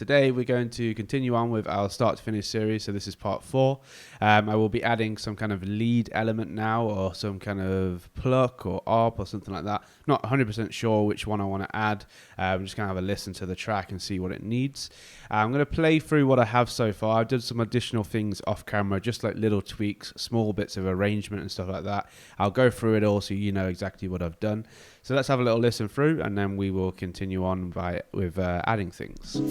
today we're going to continue on with our start to finish series. So this is part 4. I will be adding some kind of lead element now, or some kind of pluck or arp or something like that. Not 100% sure which one I want to add. I'm just going to have a listen to the track and see what it needs. I'm going to play through what I have so far. I've done some additional things off camera, just like little tweaks, small bits of arrangement and stuff like that. I'll go through it all so you know exactly what I've done. So let's have a little listen through, and then we will continue on with adding things.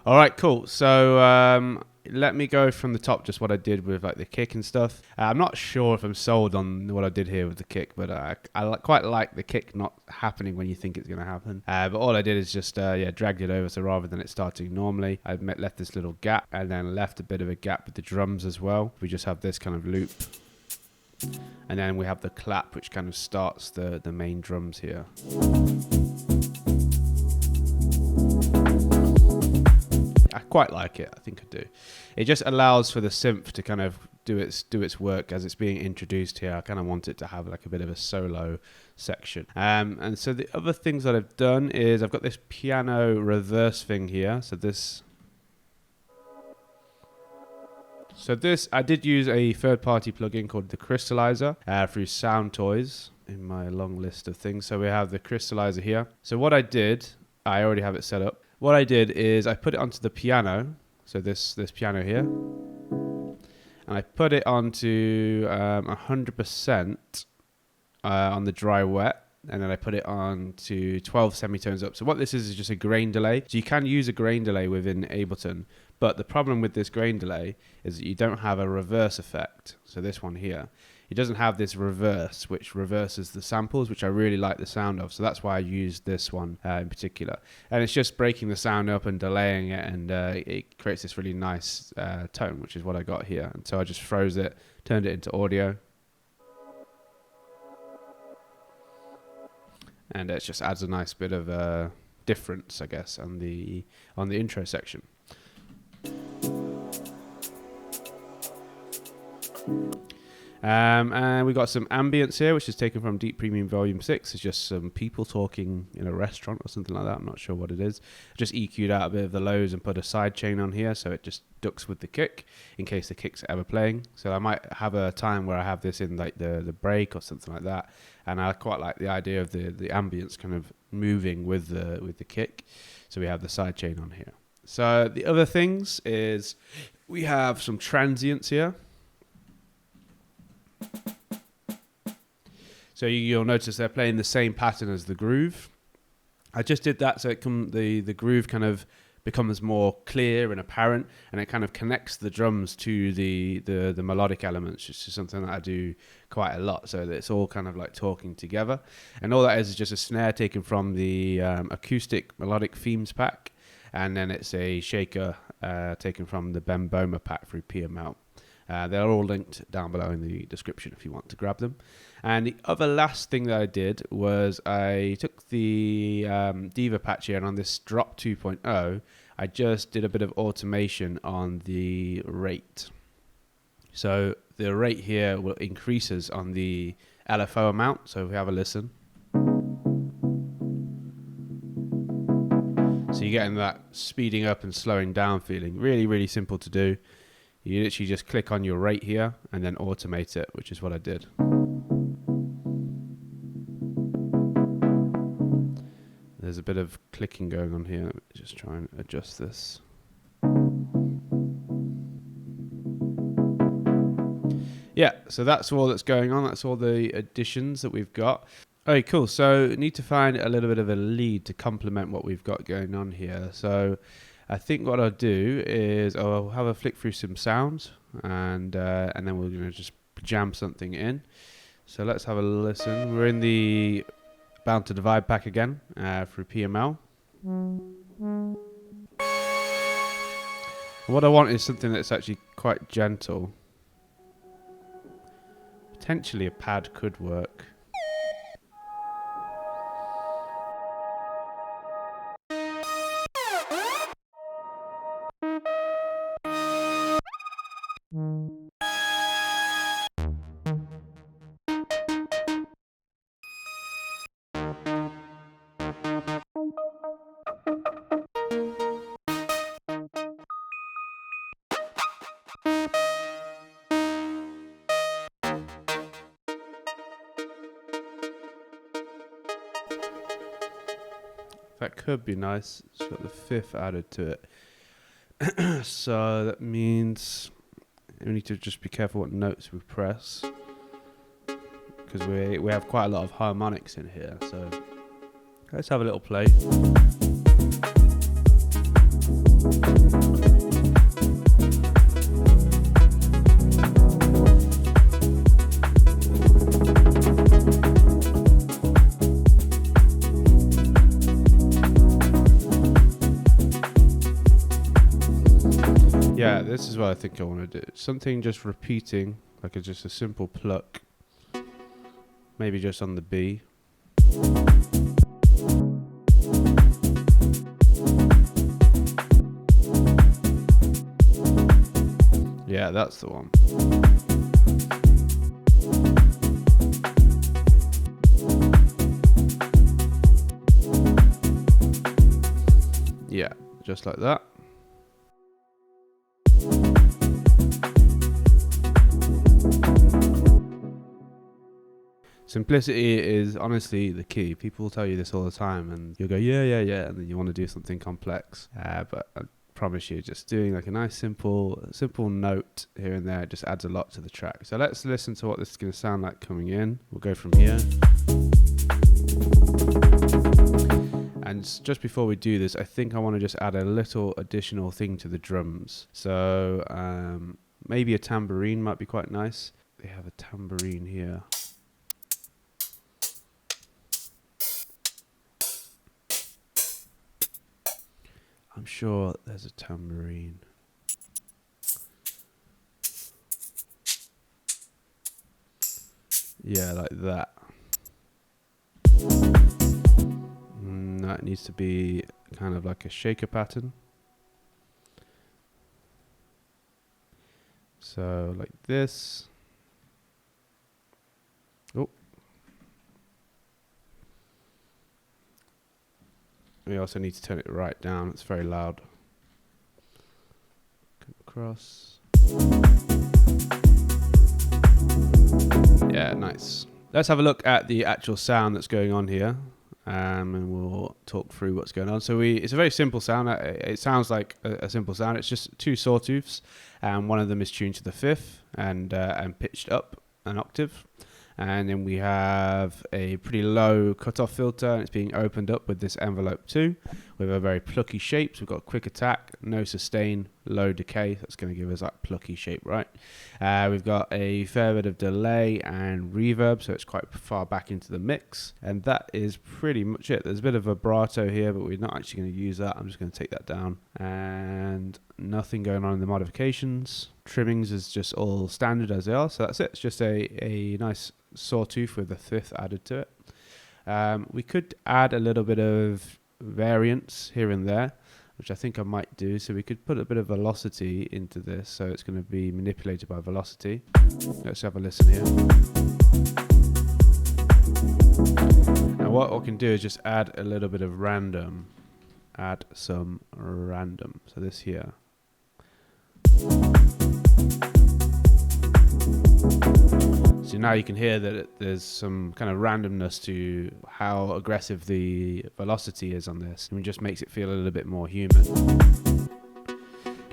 All right, cool. So let me go from the top, just what I did with like the kick and stuff. I'm not sure if I'm sold on what I did here with the kick, but I quite like the kick not happening when you think it's going to happen. But all I did is just dragged it over, so rather than it starting normally, I left this little gap, and then left a bit of a gap with the drums as well. We just have this kind of loop, and then we have the clap, which kind of starts the main drums here. I quite like it. I think I do. It just allows for the synth to kind of do its work as it's being introduced here. I kind of want it to have like a bit of a solo section. And so the other things that I've done is I've got this piano reverse thing here. So this I did use a third-party plugin called the Crystallizer through Sound Toys in my long list of things. So we have the Crystallizer here. So what I did, I already have it set up. What I did is I put it onto the piano, so this piano here, and I put it onto 100% on the dry wet, and then I put it on to 12 semitones up. So what this is just a grain delay. So you can use a grain delay within Ableton, but the problem with this grain delay is that you don't have a reverse effect. So this one here, it doesn't have this reverse, which reverses the samples, which I really like the sound of. So that's why I used this one in particular. And it's just breaking the sound up and delaying it, and it creates this really nice tone, which is what I got here. And so I just froze it, turned it into audio. And it just adds a nice bit of difference, I guess, on the intro section. And we got some ambience here, which is taken from Deep Premium Volume 6. It's just some people talking in a restaurant or something like that. I'm not sure what it is. I just EQ'd out a bit of the lows and put a sidechain on here, so it just ducks with the kick in case the kick's ever playing. So I might have a time where I have this in like the break or something like that. And I quite like the idea of the ambience kind of moving with the kick. So we have the sidechain on here. So the other things is we have some transients here. So you'll notice they're playing the same pattern as the groove. I just did that so the groove kind of becomes more clear and apparent, and it kind of connects the drums to the melodic elements, which is something that I do quite a lot. So that it's all kind of like talking together, and all that is just a snare taken from the acoustic melodic themes pack, and then it's a shaker taken from the Ben Boma pack through PML. They're all linked down below in the description if you want to grab them. And the other last thing that I did was I took the Diva patch here, and on this drop 2.0, I just did a bit of automation on the rate. So the rate here will increases on the LFO amount. So if we have a listen. So you're getting that speeding up and slowing down feeling. Really, really simple to do. You literally just click on your rate here and then automate it, which is what I did. There's a bit of clicking going on here. Let me just try and adjust this. Yeah, so that's all that's going on. That's all the additions that we've got. Okay, cool. So need to find a little bit of a lead to complement what we've got going on here. So I think what I'll do is I'll have a flick through some sounds, and then we're gonna just jam something in. So let's have a listen. We're in the Bound to Divide pack again through PML. And what I want is something that's actually quite gentle. Potentially a pad could work. That could be nice. It's got the fifth added to it. So that means we need to just be careful what notes we press, because we have quite a lot of harmonics in here. So let's have a little play. Yeah, this is what I think I want to do. Something just repeating, like just a simple pluck. Maybe just on the B. Yeah, that's the one. Yeah, just like that. Simplicity is honestly the key. People will tell you this all the time, and you'll go, yeah, and then you want to do something complex. But I promise you, just doing like a nice simple note here and there just adds a lot to the track. So let's listen to what this is going to sound like coming in. We'll go from here. And just before we do this, I think I want to just add a little additional thing to the drums. So maybe a tambourine might be quite nice. They have a tambourine here. I'm sure there's a tambourine. Yeah, like that. That needs to be kind of like a shaker pattern. So like this. Oh. We also need to turn it right down. It's very loud. Come across. Yeah, nice. Let's have a look at the actual sound that's going on here, and we'll talk through what's going on. So it's a very simple sound. It sounds like a simple sound. It's just two sawtooths, and one of them is tuned to the fifth and pitched up an octave. And then we have a pretty low cutoff filter, and it's being opened up with this envelope 2 with a very plucky shape. So we've got quick attack, no sustain, low decay. That's going to give us that plucky shape, right? We've got a fair bit of delay and reverb, so it's quite far back into the mix. And that is pretty much it. There's a bit of vibrato here, but we're not actually going to use that. I'm just going to take that down. And nothing going on in the modifications. Trimmings is just all standard as they are. So that's it. It's just a nice sawtooth with a fifth added to it. We could add a little bit of variance here and there, which I think I might do. So we could put a bit of velocity into this, so it's going to be manipulated by velocity. Let's have a listen here. And what I can do is just add a little bit of random. Add some random. So this here. So now you can hear that there's some kind of randomness to how aggressive the velocity is on this, and it just makes it feel a little bit more human.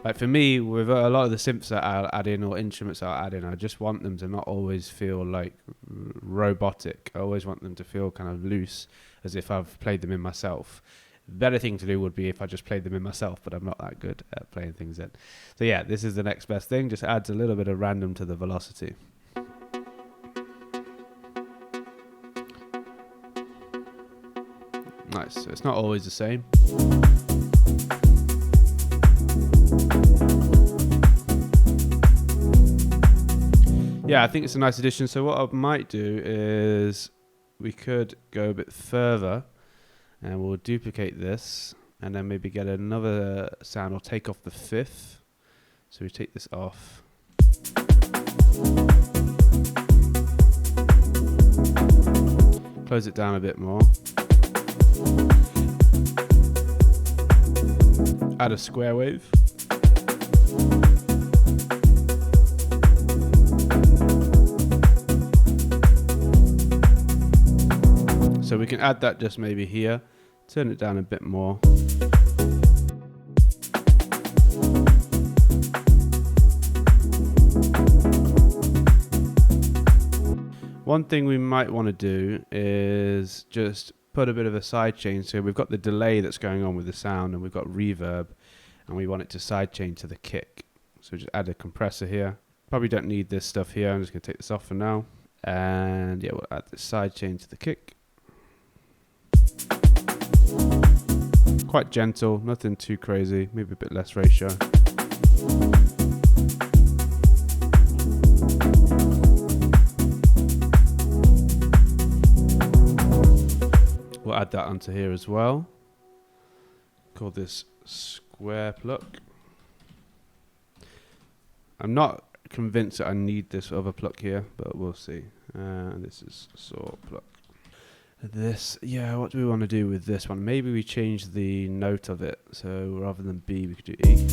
Like for me, with a lot of the synths that I'll add in or instruments that I'll add in, I just want them to not always feel like robotic. I always want them to feel kind of loose, as if I've played them in myself. Better thing to do would be if I just played them in myself, but I'm not that good at playing things in. So yeah, this is the next best thing. Just adds a little bit of random to the velocity. Nice. So it's not always the same. Yeah, I think it's a nice addition. So what I might do is we could go a bit further and we'll duplicate this and then maybe get another sound or take off the fifth. So we take this off. Close it down a bit more. Add a square wave. So we can add that just maybe here, turn it down a bit more. One thing we might want to do is just put a bit of a sidechain. So we've got the delay that's going on with the sound and we've got reverb and we want it to sidechain to the kick. So just add a compressor here. Probably don't need this stuff here. I'm just going to take this off for now. And yeah, we'll add the sidechain to the kick. Quite gentle, nothing too crazy, maybe a bit less ratio. We'll add that onto here as well. Call this square pluck. I'm not convinced that I need this other pluck here, but we'll see. This is saw pluck. This, yeah, what do we want to do with this one? Maybe we change the note of it. So rather than B, we could do E.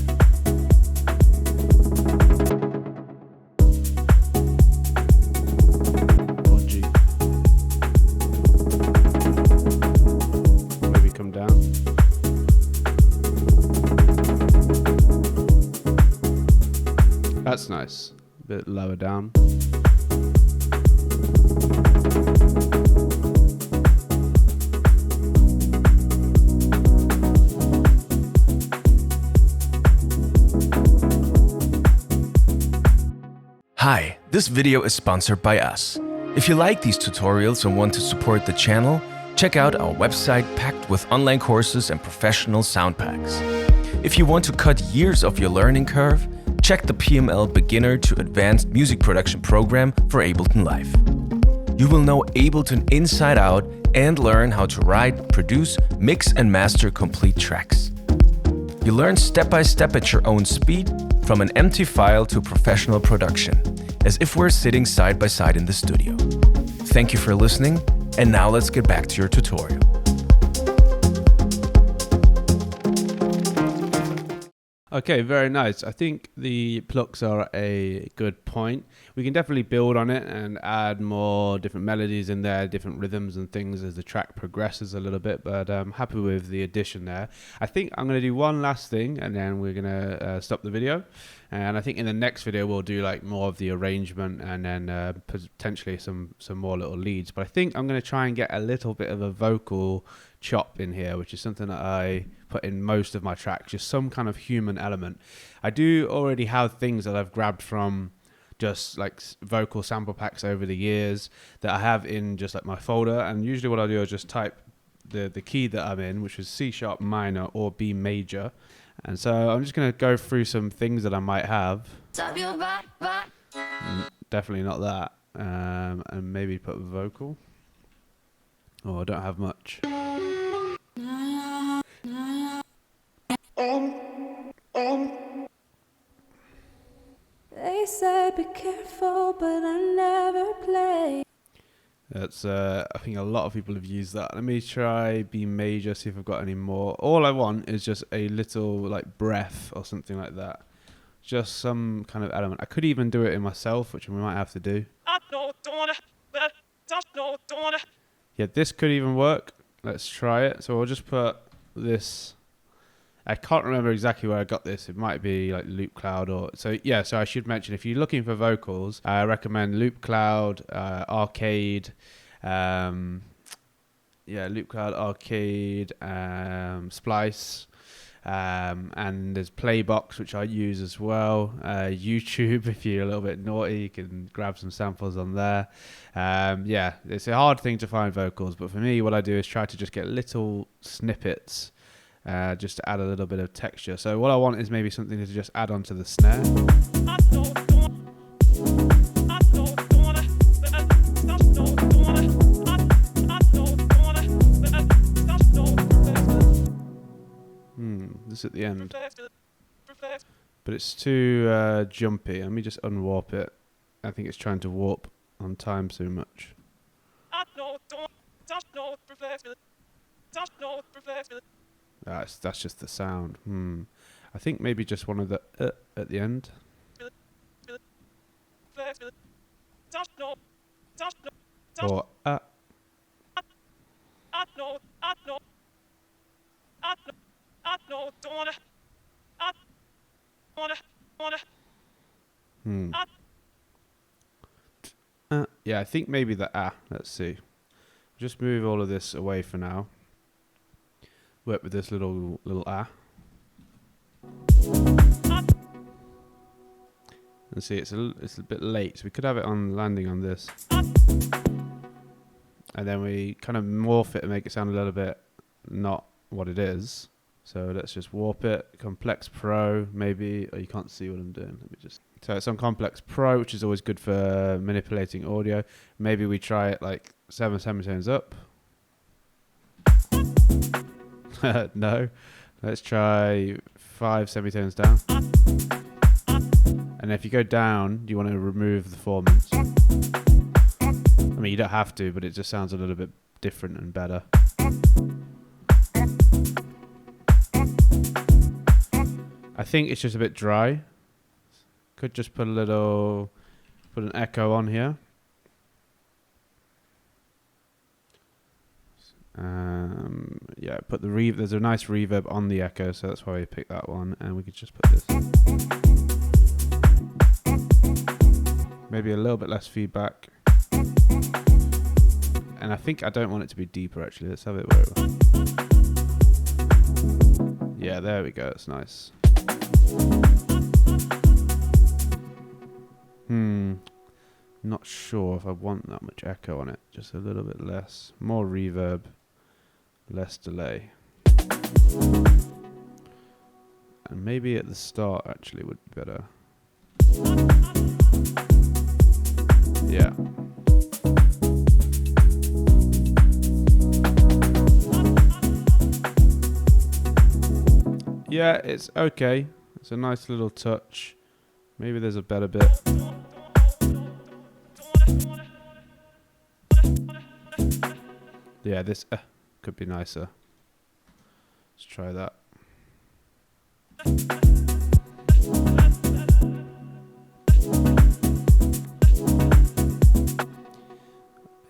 Or G. Maybe come down. That's nice. A bit lower down. Hi, this video is sponsored by us. If you like these tutorials and want to support the channel, check out our website packed with online courses and professional sound packs. If you want to cut years of your learning curve, check the PML Beginner to Advanced Music Production program for Ableton Live. You will know Ableton inside out and learn how to write, produce, mix and master complete tracks. You learn step by step at your own speed, from an empty file to professional production, as if we're sitting side by side in the studio. Thank you for listening, and now let's get back to your tutorial. Okay, very nice. I think the plucks are a good point. We can definitely build on it and add more different melodies in there, different rhythms and things as the track progresses a little bit, but I'm happy with the addition there. I think I'm going to do one last thing and then we're going to stop the video. And I think in the next video we'll do like more of the arrangement and then potentially some more little leads. But I think I'm going to try and get a little bit of a vocal chop in here, which is something that I put in most of my tracks, just some kind of human element. I do already have things that I've grabbed from just like vocal sample packs over the years that I have in just like my folder, and usually what I do is just type the key that I'm in, which is C sharp minor or B major, and so I'm just going to go through some things that I might have. Definitely not that, and maybe put vocal. Oh, I don't have much. They say be careful, but I never play. That's I think a lot of people have used that. Let me try B major, see if I've got any more. All I want is just a little like breath or something like that. Just some kind of element. I could even do it in myself, which we might have to do. Yeah, this could even work. Let's try it. So we'll just put this I can't remember exactly where I got this. It might be like Loop Cloud or so. Yeah, so I should mention if you're looking for vocals, I recommend Loop Cloud, Arcade. Loop Cloud, Arcade, Splice. And there's Playbox, which I use as well. YouTube, if you're a little bit naughty, you can grab some samples on there. It's a hard thing to find vocals, but for me, what I do is try to just get little snippets just to add a little bit of texture. So what I want is maybe something to just add onto the snare. This at the end, but it's too jumpy. Let me just unwarp it. I think it's trying to warp on time too much. That's just the sound. I think maybe just one of the at the end. Or I think maybe the let's see. Just move all of this away for now. Work with this little and see, it's a bit late, so we could have it on landing on this, and then we kind of morph it and make it sound a little bit not what it is. So let's just warp it. Complex Pro, maybe. Oh, you can't see what I'm doing. Let me just. So it's on Complex Pro, which is always good for manipulating audio. Maybe we try it like 7 semitones up. No. Let's try 5 semitones down. And if you go down, you want to remove the formants. I mean, you don't have to, but it just sounds a little bit different and better. I think it's just a bit dry. Could just put an echo on here. Put the reverb. There's a nice reverb on the echo, so that's why we picked that one. And we could just put this. Maybe a little bit less feedback. And I think I don't want it to be deeper, actually. Let's have it where it was. Yeah, there we go. That's nice. Not sure if I want that much echo on it. Just a little bit less. More reverb. Less delay. And maybe at the start actually would be better. Yeah. Yeah, it's okay. It's a nice little touch. Maybe there's a better bit. Yeah, this could be nicer. Let's try that.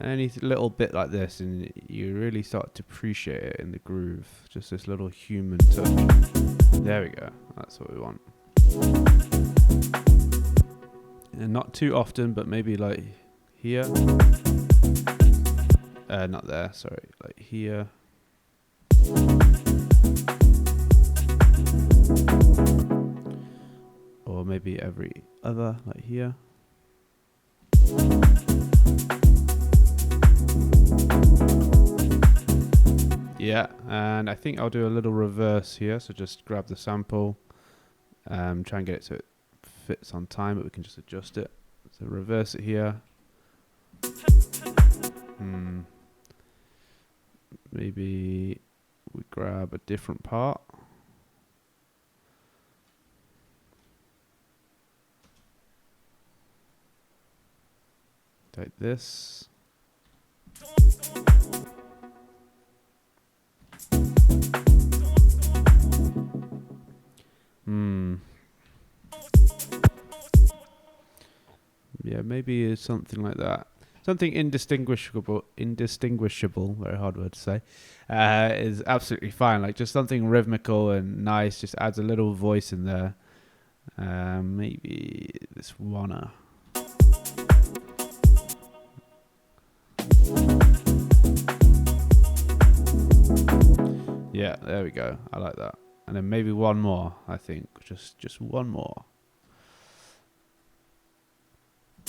Any little bit like this, and you really start to appreciate it in the groove. Just this little human touch. There we go. That's what we want. And not too often, but maybe like here. Not there, sorry. Like here. Or maybe every other, like here. Yeah, and I think I'll do a little reverse here. So just grab the sample, try and get it so it fits on time, but we can just adjust it. So reverse it here. Maybe we grab a different part. Take this. Yeah, maybe something like that. something indistinguishable, very hard word to say, is absolutely fine. Like just something rhythmical and nice, just adds a little voice in there. Maybe this wanna. Yeah, there we go. I like that. And then maybe one more, I think. Just one more.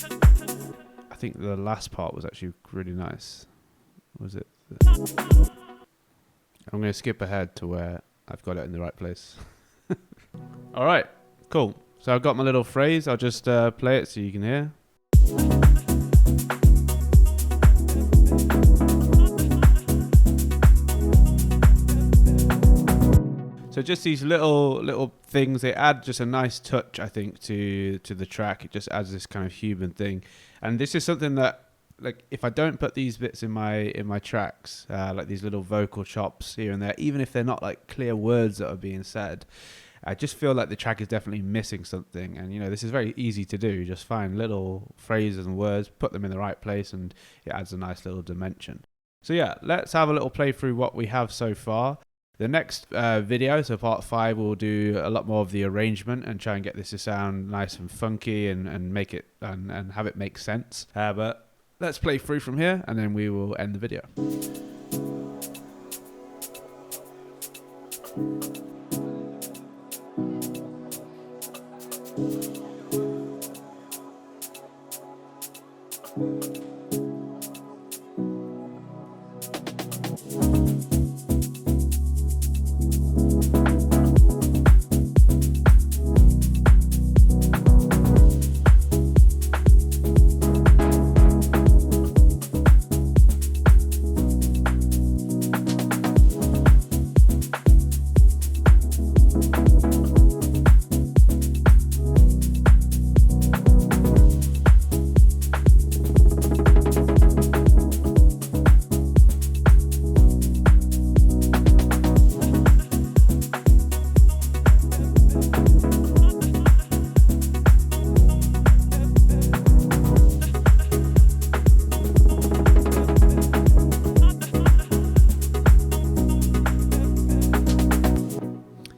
I think the last part was actually really nice. Was it? I'm going to skip ahead to where I've got it in the right place. All right, cool. So I've got my little phrase. I'll just play it so you can hear. So just these little things, they add just a nice touch, I think, to the track. It just adds this kind of human thing. And this is something that, like, if I don't put these bits in my tracks, like these little vocal chops here and there, even if they're not like clear words that are being said, I just feel like the track is definitely missing something. And, you know, this is very easy to do. Just find little phrases and words, put them in the right place, and it adds a nice little dimension. So yeah, let's have a little play through what we have so far. The next video, so part 5, we'll do a lot more of the arrangement and try and get this to sound nice and funky and make it and have it make sense. But let's play through from here, and then we will end the video.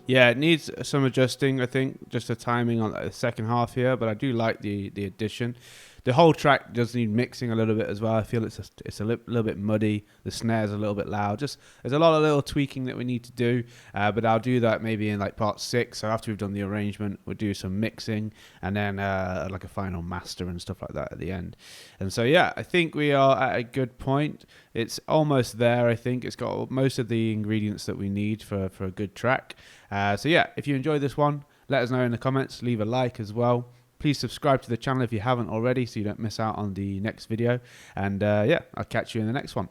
Yeah, it needs some adjusting, I think, just the timing on the second half here, but I do like the addition. The whole track does need mixing a little bit as well. I feel it's a little bit muddy. The snare's a little bit loud. Just there's a lot of little tweaking that we need to do, but I'll do that maybe in like part 6. So after we've done the arrangement, we'll do some mixing and then like a final master and stuff like that at the end. And so yeah, I think we are at a good point. It's almost there. I think it's got most of the ingredients that we need for a good track. So yeah, if you enjoyed this one, let us know in the comments. Leave a like as well. Please subscribe to the channel if you haven't already so you don't miss out on the next video. And yeah, I'll catch you in the next one.